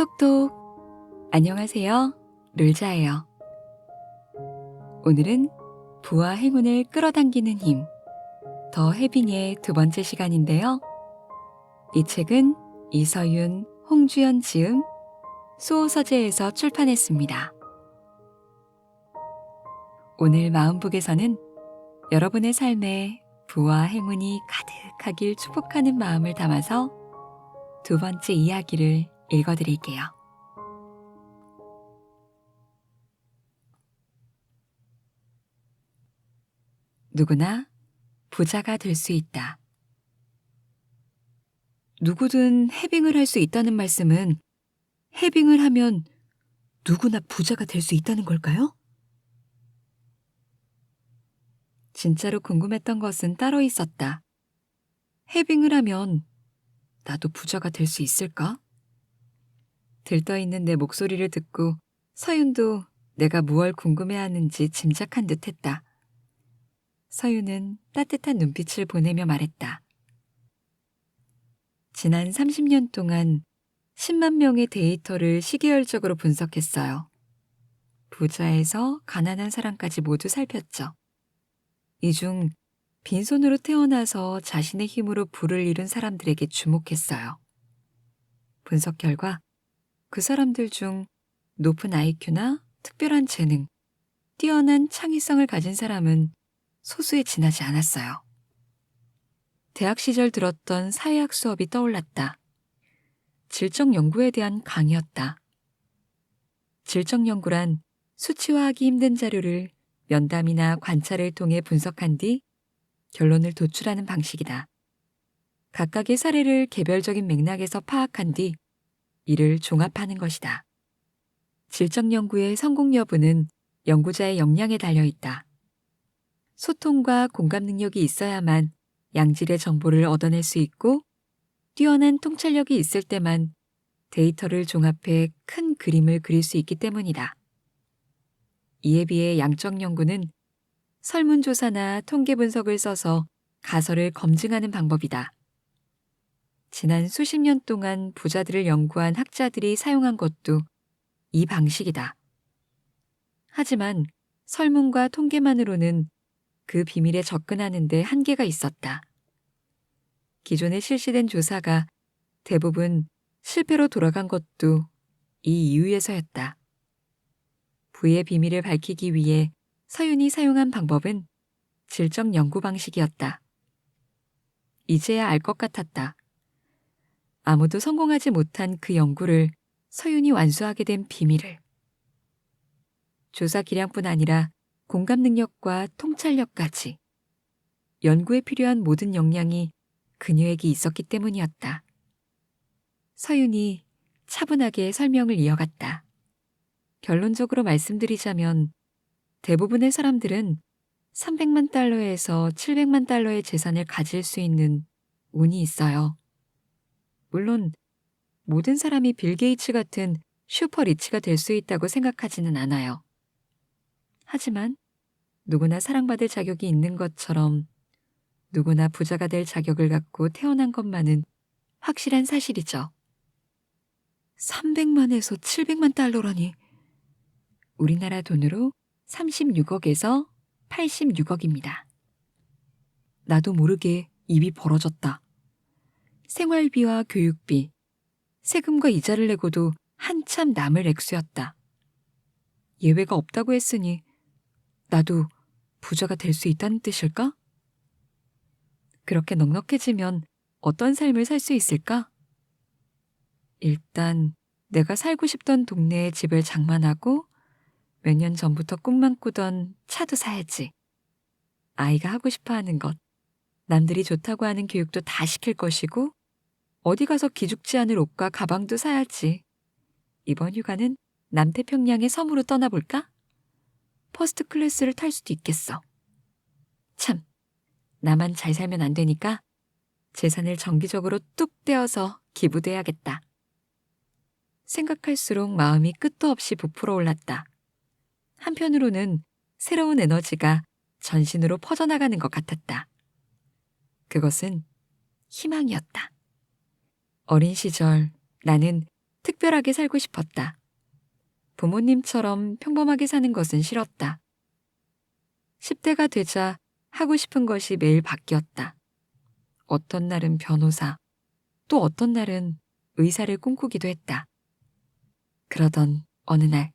톡톡톡. 안녕하세요. 룰자예요. 오늘은 부와 행운을 끌어당기는 힘, 더 해빙의 두 번째 시간인데요. 이 책은 이서윤, 홍주연 지음, 수호서재에서 출판했습니다. 오늘 마음북에서는 여러분의 삶에 부와 행운이 가득하길 축복하는 마음을 담아서 두 번째 이야기를 읽어드릴게요. 누구나 부자가 될 수 있다. 누구든 해빙을 할 수 있다는 말씀은 해빙을 하면 누구나 부자가 될 수 있다는 걸까요? 진짜로 궁금했던 것은 따로 있었다. 해빙을 하면 나도 부자가 될 수 있을까? 들떠있는 내 목소리를 듣고 서윤도 내가 무얼 궁금해하는지 짐작한 듯했다. 서윤은 따뜻한 눈빛을 보내며 말했다. 지난 30년 동안 10만 명의 데이터를 시계열적으로 분석했어요. 부자에서 가난한 사람까지 모두 살폈죠. 이 중 빈손으로 태어나서 자신의 힘으로 부를 이룬 사람들에게 주목했어요. 분석 결과 그 사람들 중 높은 IQ나 특별한 재능, 뛰어난 창의성을 가진 사람은 소수에 지나지 않았어요. 대학 시절 들었던 사회학 수업이 떠올랐다. 질적 연구에 대한 강의였다. 질적 연구란 수치화하기 힘든 자료를 면담이나 관찰을 통해 분석한 뒤 결론을 도출하는 방식이다. 각각의 사례를 개별적인 맥락에서 파악한 뒤 이를 종합하는 것이다. 질적 연구의 성공 여부는 연구자의 역량에 달려 있다. 소통과 공감 능력이 있어야만 양질의 정보를 얻어낼 수 있고 뛰어난 통찰력이 있을 때만 데이터를 종합해 큰 그림을 그릴 수 있기 때문이다. 이에 비해 양적 연구는 설문조사나 통계 분석을 써서 가설을 검증하는 방법이다. 지난 수십 년 동안 부자들을 연구한 학자들이 사용한 것도 이 방식이다. 하지만 설문과 통계만으로는 그 비밀에 접근하는 데 한계가 있었다. 기존에 실시된 조사가 대부분 실패로 돌아간 것도 이 이유에서였다. 부의 비밀을 밝히기 위해 서윤이 사용한 방법은 질적 연구 방식이었다. 이제야 알 것 같았다. 아무도 성공하지 못한 그 연구를 서윤이 완수하게 된 비밀을. 조사 기량뿐 아니라 공감 능력과 통찰력까지. 연구에 필요한 모든 역량이 그녀에게 있었기 때문이었다. 서윤이 차분하게 설명을 이어갔다. 결론적으로 말씀드리자면 대부분의 사람들은 300만 달러에서 700만 달러의 재산을 가질 수 있는 운이 있어요. 물론 모든 사람이 빌 게이츠 같은 슈퍼 리치가 될 수 있다고 생각하지는 않아요. 하지만 누구나 사랑받을 자격이 있는 것처럼 누구나 부자가 될 자격을 갖고 태어난 것만은 확실한 사실이죠. 300만에서 700만 달러라니. 우리나라 돈으로 36억에서 86억입니다. 나도 모르게 입이 벌어졌다. 생활비와 교육비, 세금과 이자를 내고도 한참 남을 액수였다. 예외가 없다고 했으니 나도 부자가 될 수 있다는 뜻일까? 그렇게 넉넉해지면 어떤 삶을 살 수 있을까? 일단 내가 살고 싶던 동네에 집을 장만하고 몇 년 전부터 꿈만 꾸던 차도 사야지. 아이가 하고 싶어 하는 것, 남들이 좋다고 하는 교육도 다 시킬 것이고 어디 가서 기죽지 않을 옷과 가방도 사야지. 이번 휴가는 남태평양의 섬으로 떠나볼까? 퍼스트 클래스를 탈 수도 있겠어. 참, 나만 잘 살면 안 되니까 재산을 정기적으로 뚝 떼어서 기부도 해야겠다. 생각할수록 마음이 끝도 없이 부풀어 올랐다. 한편으로는 새로운 에너지가 전신으로 퍼져나가는 것 같았다. 그것은 희망이었다. 어린 시절 나는 특별하게 살고 싶었다. 부모님처럼 평범하게 사는 것은 싫었다. 10대가 되자 하고 싶은 것이 매일 바뀌었다. 어떤 날은 변호사, 또 어떤 날은 의사를 꿈꾸기도 했다. 그러던 어느 날,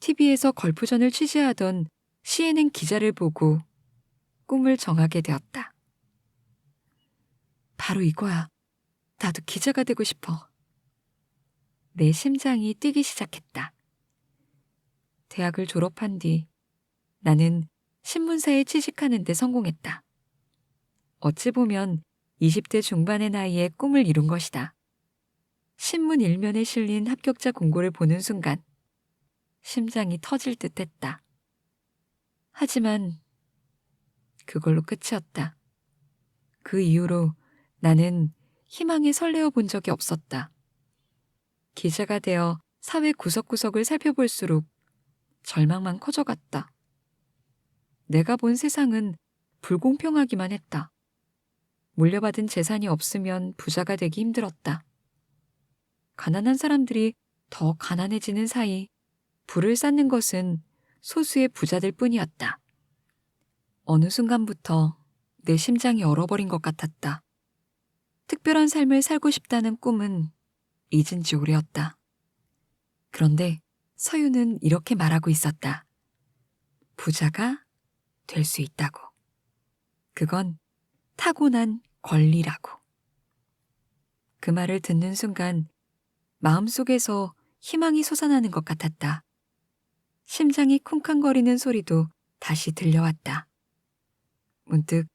TV에서 걸프전을 취재하던 CNN 기자를 보고 꿈을 정하게 되었다. 바로 이거야. 나도 기자가 되고 싶어. 내 심장이 뛰기 시작했다. 대학을 졸업한 뒤 나는 신문사에 취직하는 데 성공했다. 어찌 보면 20대 중반의 나이에 꿈을 이룬 것이다. 신문 일면에 실린 합격자 공고를 보는 순간 심장이 터질 듯 했다. 하지만 그걸로 끝이었다. 그 이후로 나는 희망에 설레어 본 적이 없었다. 기자가 되어 사회 구석구석을 살펴볼수록 절망만 커져갔다. 내가 본 세상은 불공평하기만 했다. 물려받은 재산이 없으면 부자가 되기 힘들었다. 가난한 사람들이 더 가난해지는 사이 부를 쌓는 것은 소수의 부자들 뿐이었다. 어느 순간부터 내 심장이 얼어버린 것 같았다. 특별한 삶을 살고 싶다는 꿈은 잊은 지 오래였다. 그런데 서유는 이렇게 말하고 있었다. 부자가 될 수 있다고. 그건 타고난 권리라고. 그 말을 듣는 순간 마음속에서 희망이 솟아나는 것 같았다. 심장이 쿵쾅거리는 소리도 다시 들려왔다. 문득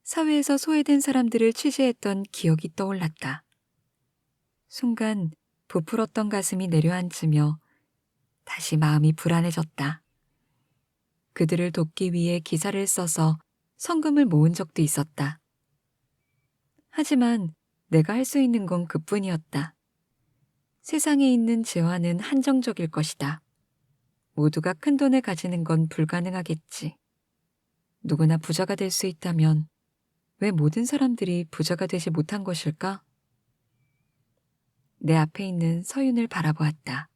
사회에서 소외된 사람들을 취재했던 기억이 떠올랐다. 순간 부풀었던 가슴이 내려앉으며 다시 마음이 불안해졌다. 그들을 돕기 위해 기사를 써서 성금을 모은 적도 있었다. 하지만 내가 할 수 있는 건 그뿐이었다. 세상에 있는 재화는 한정적일 것이다. 모두가 큰 돈을 가지는 건 불가능하겠지. 누구나 부자가 될 수 있다면 왜 모든 사람들이 부자가 되지 못한 것일까? 내 앞에 있는 서윤을 바라보았다.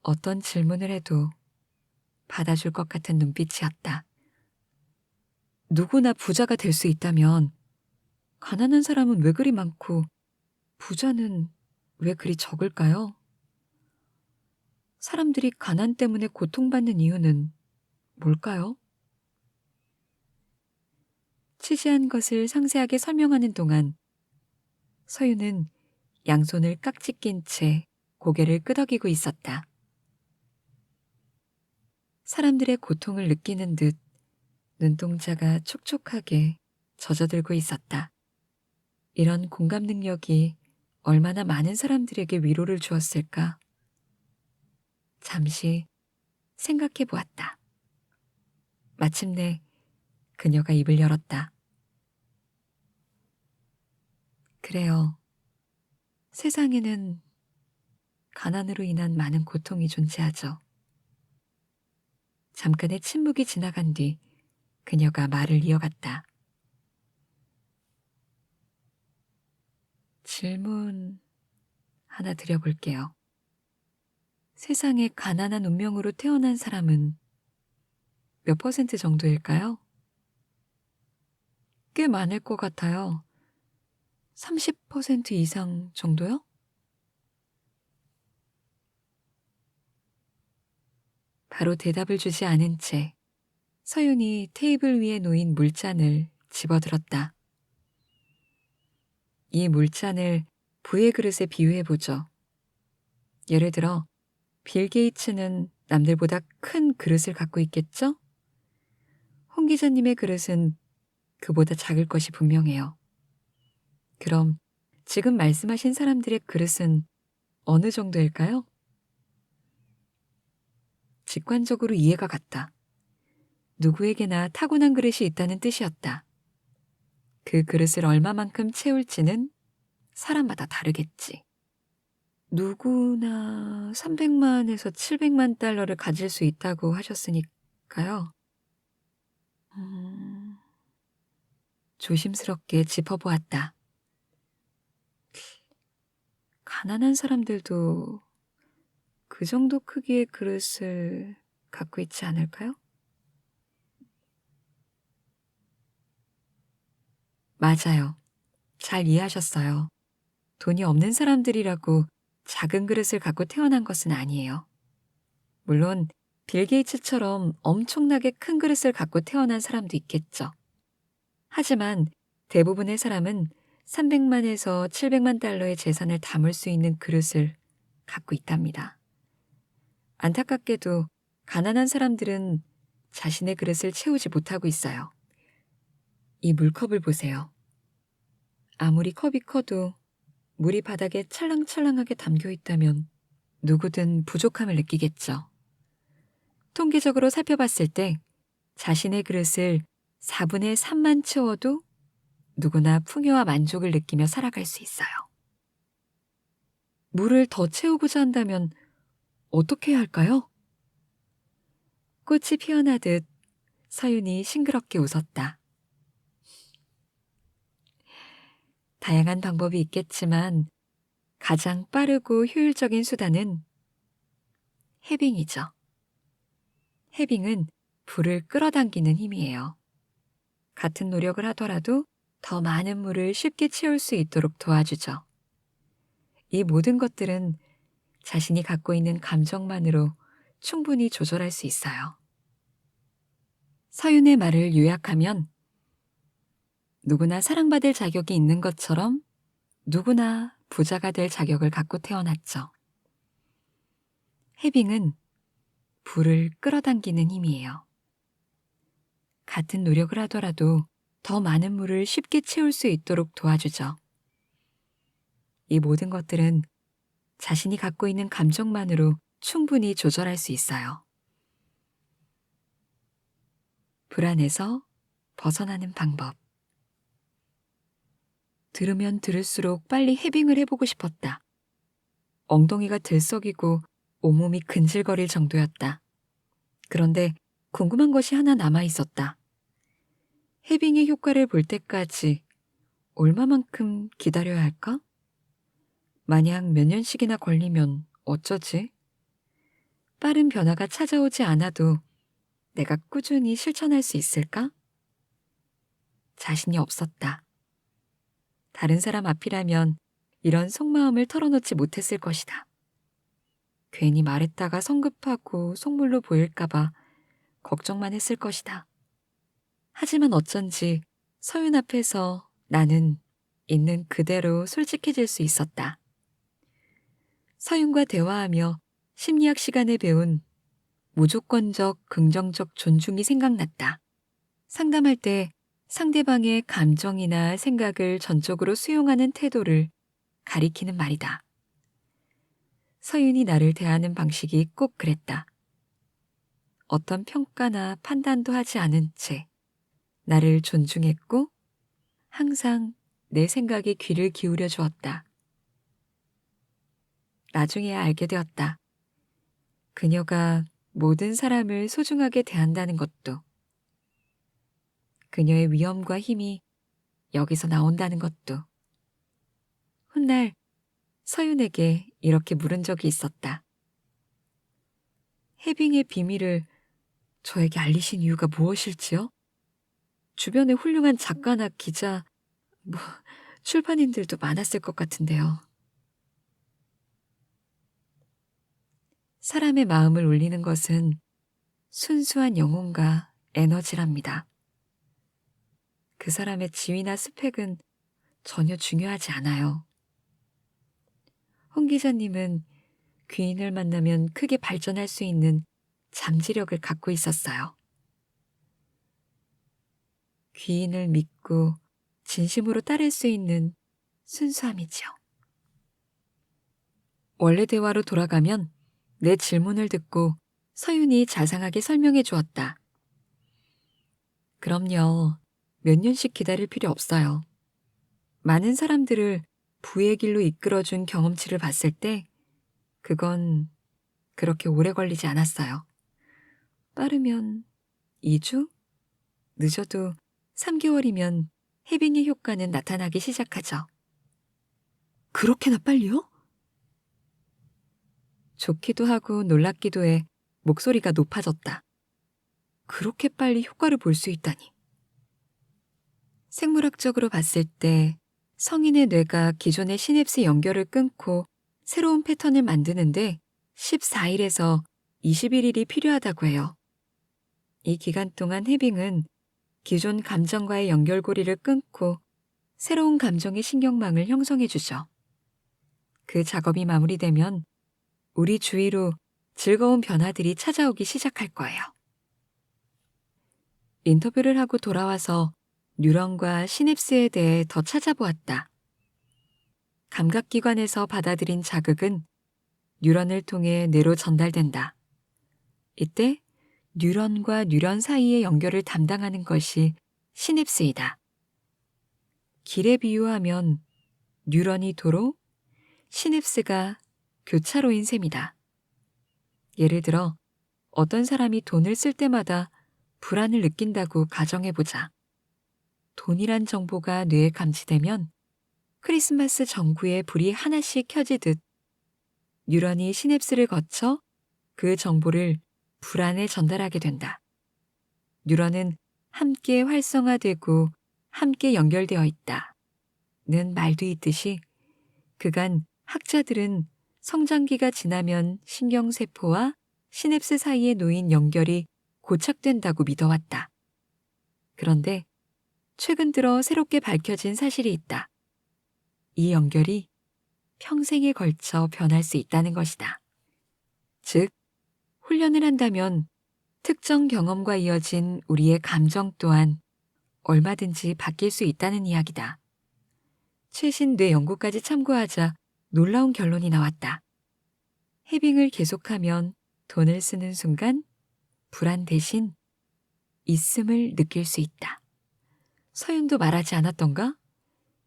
어떤 질문을 해도 받아줄 것 같은 눈빛이었다. 누구나 부자가 될 수 있다면 가난한 사람은 왜 그리 많고 부자는 왜 그리 적을까요? 사람들이 가난 때문에 고통받는 이유는 뭘까요? 취재한 것을 상세하게 설명하는 동안 서유는 양손을 깍지 낀 채 고개를 끄덕이고 있었다. 사람들의 고통을 느끼는 듯 눈동자가 촉촉하게 젖어들고 있었다. 이런 공감 능력이 얼마나 많은 사람들에게 위로를 주었을까? 잠시 생각해 보았다. 마침내 그녀가 입을 열었다. 그래요. 세상에는 가난으로 인한 많은 고통이 존재하죠. 잠깐의 침묵이 지나간 뒤 그녀가 말을 이어갔다. 질문 하나 드려볼게요. 세상에 가난한 운명으로 태어난 사람은 몇 퍼센트 정도일까요? 꽤 많을 것 같아요. 30% 이상 정도요? 바로 대답을 주지 않은 채 서윤이 테이블 위에 놓인 물잔을 집어들었다. 이 물잔을 부의 그릇에 비유해보죠. 예를 들어 빌 게이츠는 남들보다 큰 그릇을 갖고 있겠죠? 홍 기자님의 그릇은 그보다 작을 것이 분명해요. 그럼 지금 말씀하신 사람들의 그릇은 어느 정도일까요? 직관적으로 이해가 갔다. 누구에게나 타고난 그릇이 있다는 뜻이었다. 그 그릇을 얼마만큼 채울지는 사람마다 다르겠지. 누구나 300만에서 700만 달러를 가질 수 있다고 하셨으니까요. 조심스럽게 짚어보았다. 가난한 사람들도 그 정도 크기의 그릇을 갖고 있지 않을까요? 맞아요. 잘 이해하셨어요. 돈이 없는 사람들이라고 작은 그릇을 갖고 태어난 것은 아니에요. 물론 빌 게이츠처럼 엄청나게 큰 그릇을 갖고 태어난 사람도 있겠죠. 하지만 대부분의 사람은 300만에서 700만 달러의 재산을 담을 수 있는 그릇을 갖고 있답니다. 안타깝게도 가난한 사람들은 자신의 그릇을 채우지 못하고 있어요. 이 물컵을 보세요. 아무리 컵이 커도 물이 바닥에 찰랑찰랑하게 담겨 있다면 누구든 부족함을 느끼겠죠. 통계적으로 살펴봤을 때 자신의 그릇을 4분의 3만 채워도 누구나 풍요와 만족을 느끼며 살아갈 수 있어요. 물을 더 채우고자 한다면 어떻게 해야 할까요? 꽃이 피어나듯 서윤이 싱그럽게 웃었다. 다양한 방법이 있겠지만 가장 빠르고 효율적인 수단은 해빙이죠. 해빙은 불을 끌어당기는 힘이에요. 같은 노력을 하더라도 더 많은 물을 쉽게 채울 수 있도록 도와주죠. 이 모든 것들은 자신이 갖고 있는 감정만으로 충분히 조절할 수 있어요. 서윤의 말을 요약하면 누구나 사랑받을 자격이 있는 것처럼 누구나 부자가 될 자격을 갖고 태어났죠. 해빙은 불을 끌어당기는 힘이에요. 같은 노력을 하더라도 더 많은 물을 쉽게 채울 수 있도록 도와주죠. 이 모든 것들은 자신이 갖고 있는 감정만으로 충분히 조절할 수 있어요. 불안에서 벗어나는 방법. 들으면 들을수록 빨리 해빙을 해보고 싶었다. 엉덩이가 들썩이고 온몸이 근질거릴 정도였다. 그런데 궁금한 것이 하나 남아 있었다. 해빙의 효과를 볼 때까지 얼마만큼 기다려야 할까? 만약 몇 년씩이나 걸리면 어쩌지? 빠른 변화가 찾아오지 않아도 내가 꾸준히 실천할 수 있을까? 자신이 없었다. 다른 사람 앞이라면 이런 속마음을 털어놓지 못했을 것이다. 괜히 말했다가 성급하고 속물로 보일까봐 걱정만 했을 것이다. 하지만 어쩐지 서윤 앞에서 나는 있는 그대로 솔직해질 수 있었다. 서윤과 대화하며 심리학 시간에 배운 무조건적 긍정적 존중이 생각났다. 상담할 때 상대방의 감정이나 생각을 전적으로 수용하는 태도를 가리키는 말이다. 서윤이 나를 대하는 방식이 꼭 그랬다. 어떤 평가나 판단도 하지 않은 채 나를 존중했고 항상 내 생각에 귀를 기울여 주었다. 나중에야 알게 되었다. 그녀가 모든 사람을 소중하게 대한다는 것도, 그녀의 위엄과 힘이 여기서 나온다는 것도. 훗날 서윤에게 이렇게 물은 적이 있었다. 해빙의 비밀을 저에게 알리신 이유가 무엇일지요? 주변에 훌륭한 작가나 기자, 뭐 출판인들도 많았을 것 같은데요. 사람의 마음을 울리는 것은 순수한 영혼과 에너지랍니다. 그 사람의 지위나 스펙은 전혀 중요하지 않아요. 홍 기자님은 귀인을 만나면 크게 발전할 수 있는 잠재력을 갖고 있었어요. 귀인을 믿고 진심으로 따를 수 있는 순수함이지요. 원래 대화로 돌아가면 내 질문을 듣고 서윤이 자상하게 설명해 주었다. 그럼요. 몇 년씩 기다릴 필요 없어요. 많은 사람들을 부의 길로 이끌어준 경험치를 봤을 때 그건 그렇게 오래 걸리지 않았어요. 빠르면 2주? 늦어도 3개월이면 해빙의 효과는 나타나기 시작하죠. 그렇게나 빨리요? 좋기도 하고 놀랍기도 해 목소리가 높아졌다. 그렇게 빨리 효과를 볼 수 있다니. 생물학적으로 봤을 때 성인의 뇌가 기존의 시냅스 연결을 끊고 새로운 패턴을 만드는데 14일에서 21일이 필요하다고 해요. 이 기간 동안 해빙은 기존 감정과의 연결고리를 끊고 새로운 감정의 신경망을 형성해주죠. 그 작업이 마무리되면 우리 주위로 즐거운 변화들이 찾아오기 시작할 거예요. 인터뷰를 하고 돌아와서 뉴런과 시냅스에 대해 더 찾아보았다. 감각기관에서 받아들인 자극은 뉴런을 통해 뇌로 전달된다. 이때 뉴런과 뉴런 사이의 연결을 담당하는 것이 시냅스이다. 길에 비유하면 뉴런이 도로, 시냅스가 교차로인 셈이다. 예를 들어 어떤 사람이 돈을 쓸 때마다 불안을 느낀다고 가정해보자. 돈이란 정보가 뇌에 감지되면 크리스마스 전구에 불이 하나씩 켜지듯 뉴런이 시냅스를 거쳐 그 정보를 불안에 전달하게 된다. 뉴런은 함께 활성화되고 함께 연결되어 있다는 말도 있듯이 그간 학자들은 성장기가 지나면 신경세포와 시냅스 사이에 놓인 연결이 고착된다고 믿어왔다. 그런데 최근 들어 새롭게 밝혀진 사실이 있다. 이 연결이 평생에 걸쳐 변할 수 있다는 것이다. 즉, 훈련을 한다면 특정 경험과 이어진 우리의 감정 또한 얼마든지 바뀔 수 있다는 이야기다. 최신 뇌 연구까지 참고하자 놀라운 결론이 나왔다. 해빙을 계속하면 돈을 쓰는 순간 불안 대신 있음을 느낄 수 있다. 서윤도 말하지 않았던가?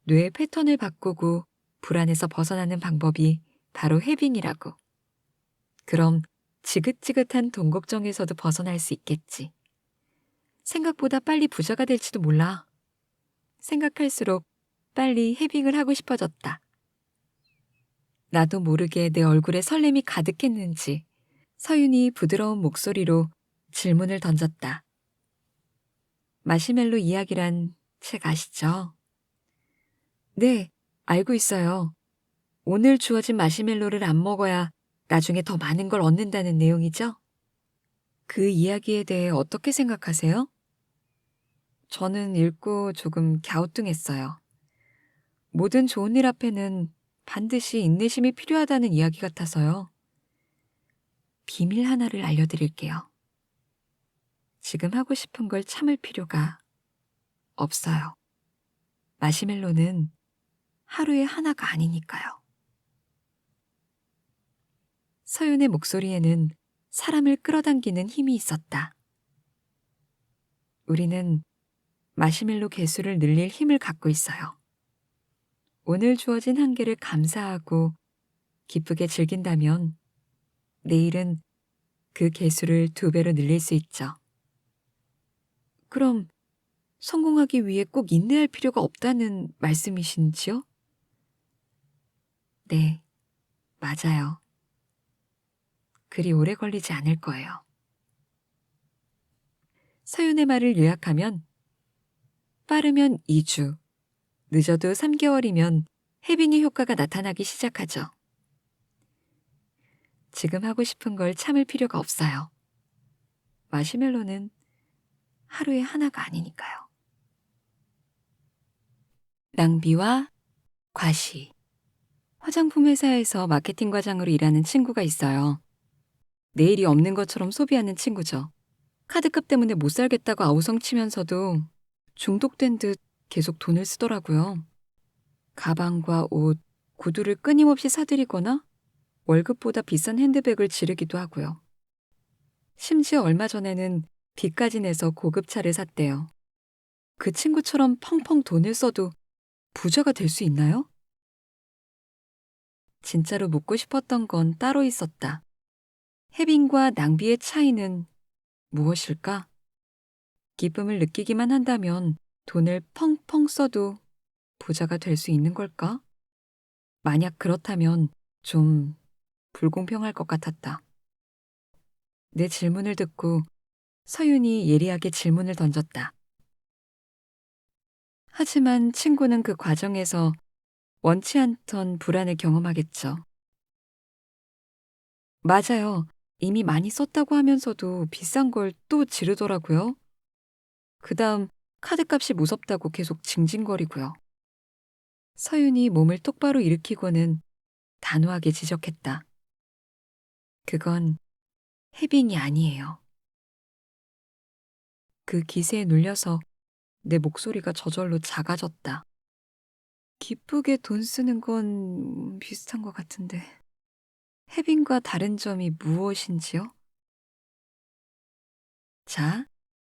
뇌의 패턴을 바꾸고 불안에서 벗어나는 방법이 바로 해빙이라고. 그럼 지긋지긋한 돈 걱정에서도 벗어날 수 있겠지. 생각보다 빨리 부자가 될지도 몰라. 생각할수록 빨리 해빙을 하고 싶어졌다. 나도 모르게 내 얼굴에 설렘이 가득했는지 서윤이 부드러운 목소리로 질문을 던졌다. 마시멜로 이야기란 책 아시죠? 네, 알고 있어요. 오늘 주어진 마시멜로를 안 먹어야 나중에 더 많은 걸 얻는다는 내용이죠? 그 이야기에 대해 어떻게 생각하세요? 저는 읽고 조금 갸우뚱했어요. 모든 좋은 일 앞에는 반드시 인내심이 필요하다는 이야기 같아서요. 비밀 하나를 알려드릴게요. 지금 하고 싶은 걸 참을 필요가 없어요. 마시멜로는 하루에 하나가 아니니까요. 서윤의 목소리에는 사람을 끌어당기는 힘이 있었다. 우리는 마시멜로 개수를 늘릴 힘을 갖고 있어요. 오늘 주어진 한계를 감사하고 기쁘게 즐긴다면 내일은 그 개수를 2배로 늘릴 수 있죠. 그럼 성공하기 위해 꼭 인내할 필요가 없다는 말씀이신지요? 네, 맞아요. 그리 오래 걸리지 않을 거예요. 서윤의 말을 요약하면 빠르면 2주, 늦어도 3개월이면 해빙의 효과가 나타나기 시작하죠. 지금 하고 싶은 걸 참을 필요가 없어요. 마시멜로는 하루에 하나가 아니니까요. 낭비와 과시. 화장품 회사에서 마케팅 과장으로 일하는 친구가 있어요. 내일이 없는 것처럼 소비하는 친구죠. 카드값 때문에 못 살겠다고 아우성치면서도 중독된 듯 계속 돈을 쓰더라고요. 가방과 옷, 구두를 끊임없이 사들이거나 월급보다 비싼 핸드백을 지르기도 하고요. 심지어 얼마 전에는 빚까지 내서 고급차를 샀대요. 그 친구처럼 펑펑 돈을 써도 부자가 될 수 있나요? 진짜로 묻고 싶었던 건 따로 있었다. 해빙과 낭비의 차이는 무엇일까? 기쁨을 느끼기만 한다면 돈을 펑펑 써도 부자가 될 수 있는 걸까? 만약 그렇다면 좀 불공평할 것 같았다. 내 질문을 듣고 서윤이 예리하게 질문을 던졌다. 하지만 친구는 그 과정에서 원치 않던 불안을 경험하겠죠. 맞아요. 이미 많이 썼다고 하면서도 비싼 걸 또 지르더라고요. 그다음 카드값이 무섭다고 계속 징징거리고요. 서윤이 몸을 똑바로 일으키고는 단호하게 지적했다. 그건 해빙이 아니에요. 그 기세에 눌려서 내 목소리가 저절로 작아졌다. 기쁘게 돈 쓰는 건 비슷한 것 같은데 해빙과 다른 점이 무엇인지요? 자,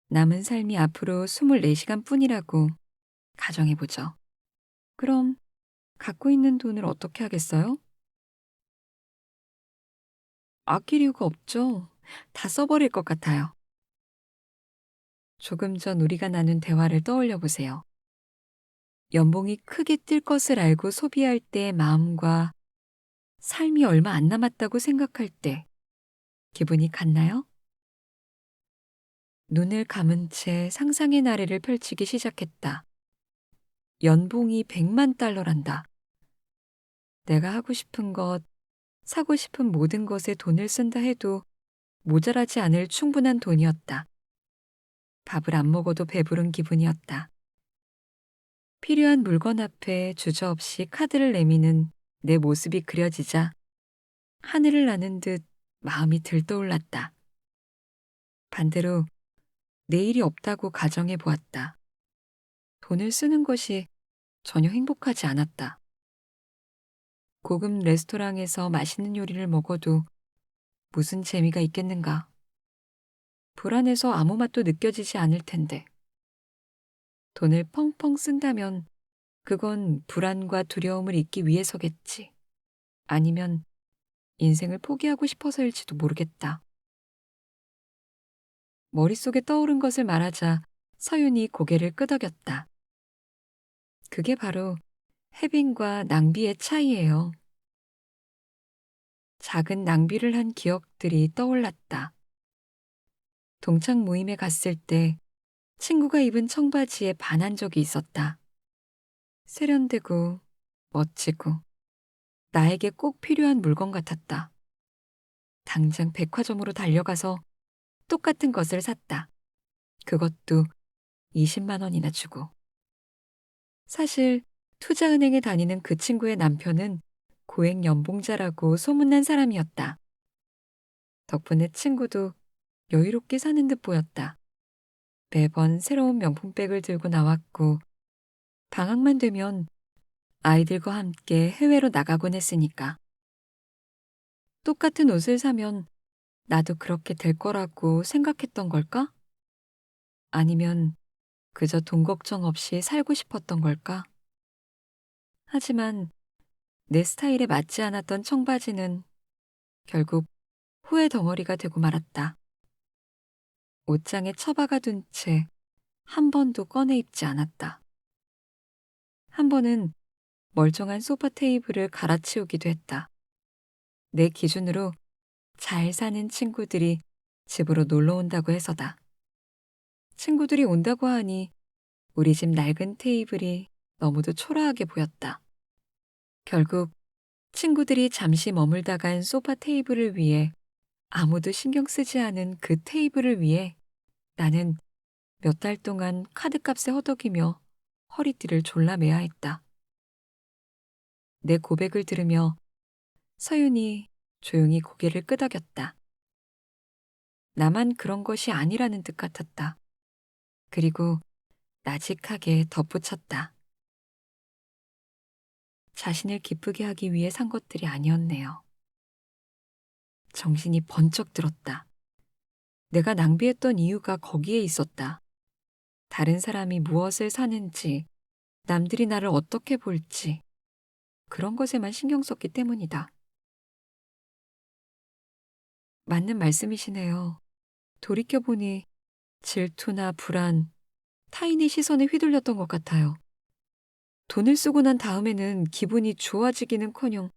남은 삶이 앞으로 24시간 뿐이라고 가정해보죠. 그럼 갖고 있는 돈을 어떻게 하겠어요? 아낄 이유가 없죠. 다 써버릴 것 같아요. 조금 전 우리가 나눈 대화를 떠올려 보세요. 연봉이 크게 뛸 것을 알고 소비할 때의 마음과 삶이 얼마 안 남았다고 생각할 때 기분이 같나요? 눈을 감은 채 상상의 나래를 펼치기 시작했다. 연봉이 100만 달러란다. 내가 하고 싶은 것, 사고 싶은 모든 것에 돈을 쓴다 해도 모자라지 않을 충분한 돈이었다. 밥을 안 먹어도 배부른 기분이었다. 필요한 물건 앞에 주저없이 카드를 내미는 내 모습이 그려지자 하늘을 나는 듯 마음이 들떠올랐다. 반대로 내일이 없다고 가정해 보았다. 돈을 쓰는 것이 전혀 행복하지 않았다. 고급 레스토랑에서 맛있는 요리를 먹어도 무슨 재미가 있겠는가? 불안해서 아무 맛도 느껴지지 않을 텐데. 돈을 펑펑 쓴다면 그건 불안과 두려움을 잊기 위해서겠지. 아니면 인생을 포기하고 싶어서일지도 모르겠다. 머릿속에 떠오른 것을 말하자 서윤이 고개를 끄덕였다. 그게 바로 해빙과 낭비의 차이예요. 작은 낭비를 한 기억들이 떠올랐다. 동창 모임에 갔을 때 친구가 입은 청바지에 반한 적이 있었다. 세련되고 멋지고 나에게 꼭 필요한 물건 같았다. 당장 백화점으로 달려가서 똑같은 것을 샀다. 그것도 20만 원이나 주고. 사실 투자은행에 다니는 그 친구의 남편은 고액 연봉자라고 소문난 사람이었다. 덕분에 친구도 여유롭게 사는 듯 보였다. 매번 새로운 명품백을 들고 나왔고 방학만 되면 아이들과 함께 해외로 나가곤 했으니까. 똑같은 옷을 사면 나도 그렇게 될 거라고 생각했던 걸까? 아니면 그저 돈 걱정 없이 살고 싶었던 걸까? 하지만 내 스타일에 맞지 않았던 청바지는 결국 후회 덩어리가 되고 말았다. 옷장에 처박아 둔 채 한 번도 꺼내 입지 않았다. 한 번은 멀쩡한 소파 테이블을 갈아치우기도 했다. 내 기준으로 잘 사는 친구들이 집으로 놀러 온다고 해서다. 친구들이 온다고 하니 우리 집 낡은 테이블이 너무도 초라하게 보였다. 결국 친구들이 잠시 머물다 간 소파 테이블을 위해 아무도 신경 쓰지 않은 그 테이블을 위해 나는 몇 달 동안 카드값에 허덕이며 허리띠를 졸라매야 했다. 내 고백을 들으며 서윤이 조용히 고개를 끄덕였다. 나만 그런 것이 아니라는 듯 같았다. 그리고 나직하게 덧붙였다. 자신을 기쁘게 하기 위해 산 것들이 아니었네요. 정신이 번쩍 들었다. 내가 낭비했던 이유가 거기에 있었다. 다른 사람이 무엇을 사는지, 남들이 나를 어떻게 볼지, 그런 것에만 신경 썼기 때문이다. 맞는 말씀이시네요. 돌이켜보니 질투나 불안, 타인의 시선에 휘둘렸던 것 같아요. 돈을 쓰고 난 다음에는 기분이 좋아지기는커녕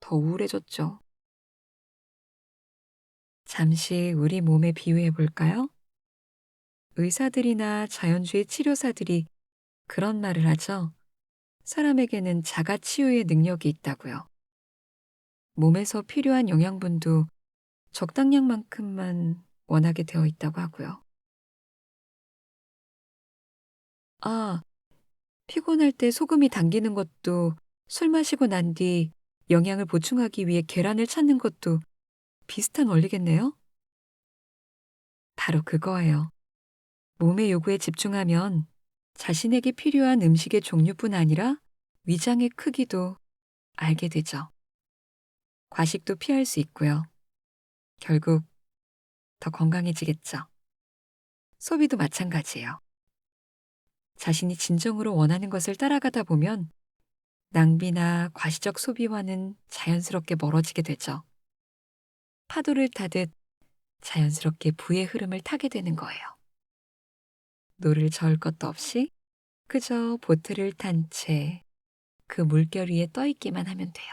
더 우울해졌죠. 잠시 우리 몸에 비유해 볼까요? 의사들이나 자연주의 치료사들이 그런 말을 하죠. 사람에게는 자가 치유의 능력이 있다고요. 몸에서 필요한 영양분도 적당량만큼만 원하게 되어 있다고 하고요. 아, 피곤할 때 소금이 당기는 것도 술 마시고 난 뒤 영양을 보충하기 위해 계란을 찾는 것도 비슷한 원리겠네요? 바로 그거예요. 몸의 요구에 집중하면 자신에게 필요한 음식의 종류뿐 아니라 위장의 크기도 알게 되죠. 과식도 피할 수 있고요. 결국 더 건강해지겠죠. 소비도 마찬가지예요. 자신이 진정으로 원하는 것을 따라가다 보면 낭비나 과시적 소비와는 자연스럽게 멀어지게 되죠. 파도를 타듯 자연스럽게 부의 흐름을 타게 되는 거예요. 노를 저을 것도 없이 그저 보트를 탄 채 그 물결 위에 떠 있기만 하면 돼요.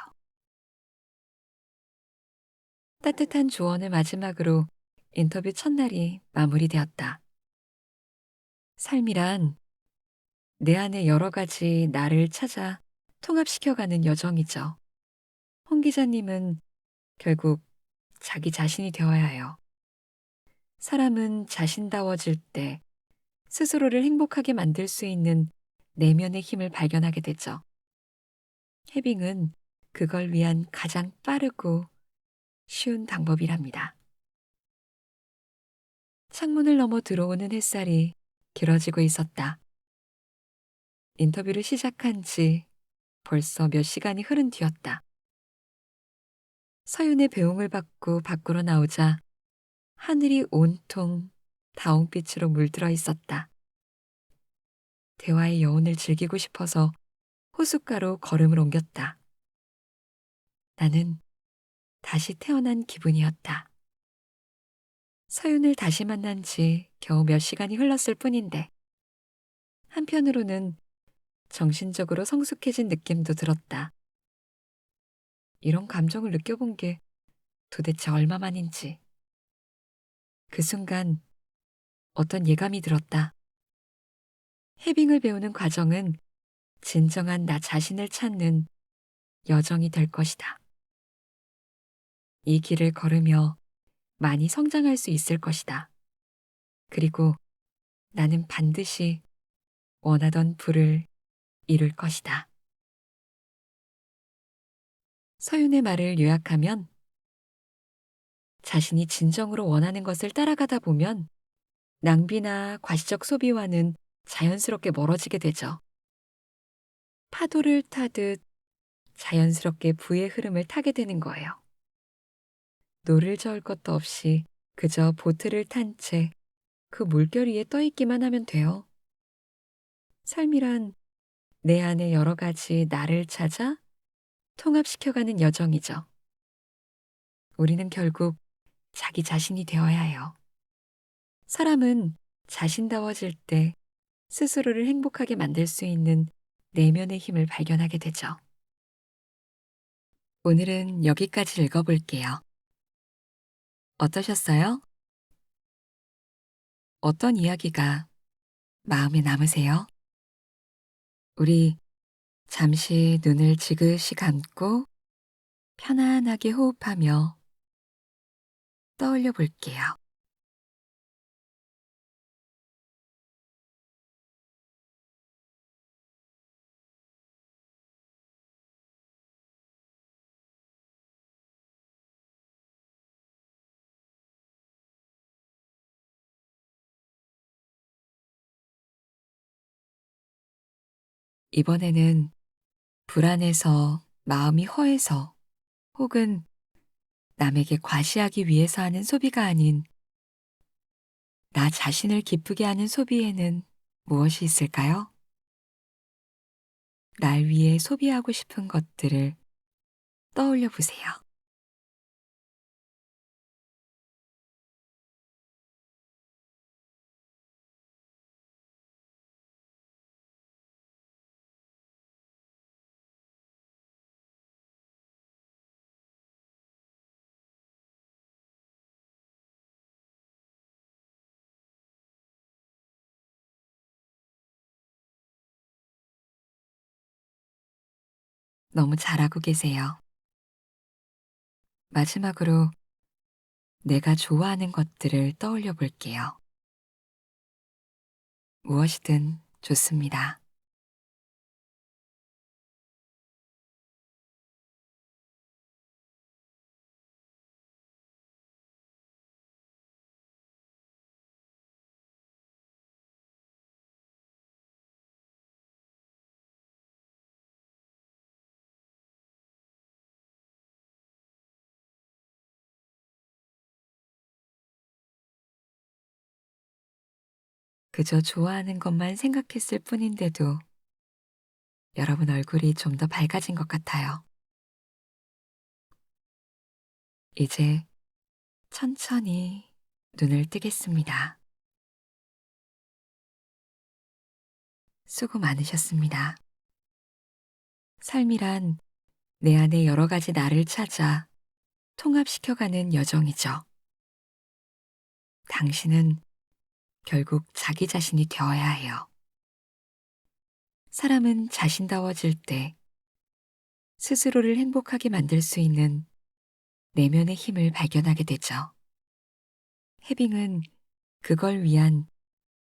따뜻한 조언을 마지막으로 인터뷰 첫날이 마무리되었다. 삶이란 내 안에 여러 가지 나를 찾아 통합시켜가는 여정이죠. 홍 기자님은 결국 자기 자신이 되어야 해요. 사람은 자신다워질 때 스스로를 행복하게 만들 수 있는 내면의 힘을 발견하게 되죠. 해빙은 그걸 위한 가장 빠르고 쉬운 방법이랍니다. 창문을 넘어 들어오는 햇살이 길어지고 있었다. 인터뷰를 시작한 지 벌써 몇 시간이 흐른 뒤였다. 서윤의 배웅을 받고 밖으로 나오자 하늘이 온통 다홍빛으로 물들어 있었다. 대화의 여운을 즐기고 싶어서 호숫가로 걸음을 옮겼다. 나는 다시 태어난 기분이었다. 서윤을 다시 만난 지 겨우 몇 시간이 흘렀을 뿐인데 한편으로는 정신적으로 성숙해진 느낌도 들었다. 이런 감정을 느껴본 게 도대체 얼마만인지. 그 순간 어떤 예감이 들었다. 해빙을 배우는 과정은 진정한 나 자신을 찾는 여정이 될 것이다. 이 길을 걸으며 많이 성장할 수 있을 것이다. 그리고 나는 반드시 원하던 부를 이룰 것이다. 서윤의 말을 요약하면 자신이 진정으로 원하는 것을 따라가다 보면 낭비나 과시적 소비와는 자연스럽게 멀어지게 되죠. 파도를 타듯 자연스럽게 부의 흐름을 타게 되는 거예요. 노를 저을 것도 없이 그저 보트를 탄 채 그 물결 위에 떠 있기만 하면 돼요. 삶이란 내 안에 여러 가지 나를 찾아 통합시켜가는 여정이죠. 우리는 결국 자기 자신이 되어야 해요. 사람은 자신다워질 때 스스로를 행복하게 만들 수 있는 내면의 힘을 발견하게 되죠. 오늘은 여기까지 읽어볼게요. 어떠셨어요? 어떤 이야기가 마음에 남으세요? 우리 잠시 눈을 지그시 감고 편안하게 호흡하며 떠올려 볼게요. 이번에는 불안해서, 마음이 허해서, 혹은 남에게 과시하기 위해서 하는 소비가 아닌 나 자신을 기쁘게 하는 소비에는 무엇이 있을까요? 날 위해 소비하고 싶은 것들을 떠올려 보세요. 너무 잘하고 계세요. 마지막으로 내가 좋아하는 것들을 떠올려 볼게요. 무엇이든 좋습니다. 그저 좋아하는 것만 생각했을 뿐인데도 여러분 얼굴이 좀 더 밝아진 것 같아요. 이제 천천히 눈을 뜨겠습니다. 수고 많으셨습니다. 삶이란 내 안에 여러 가지 나를 찾아 통합시켜가는 여정이죠. 당신은 결국 자기 자신이 되어야 해요. 사람은 자신다워질 때 스스로를 행복하게 만들 수 있는 내면의 힘을 발견하게 되죠. 해빙은 그걸 위한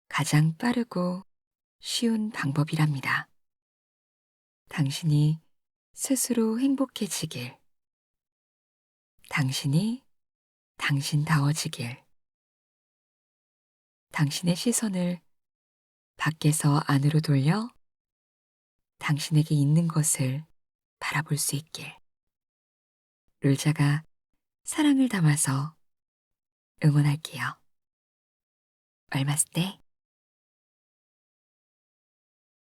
가장 빠르고 쉬운 방법이랍니다. 당신이 스스로 행복해지길, 당신이 당신다워지길, 당신의 시선을 밖에서 안으로 돌려 당신에게 있는 것을 바라볼 수 있길. 룰자가 사랑을 담아서 응원할게요. 얼마스테?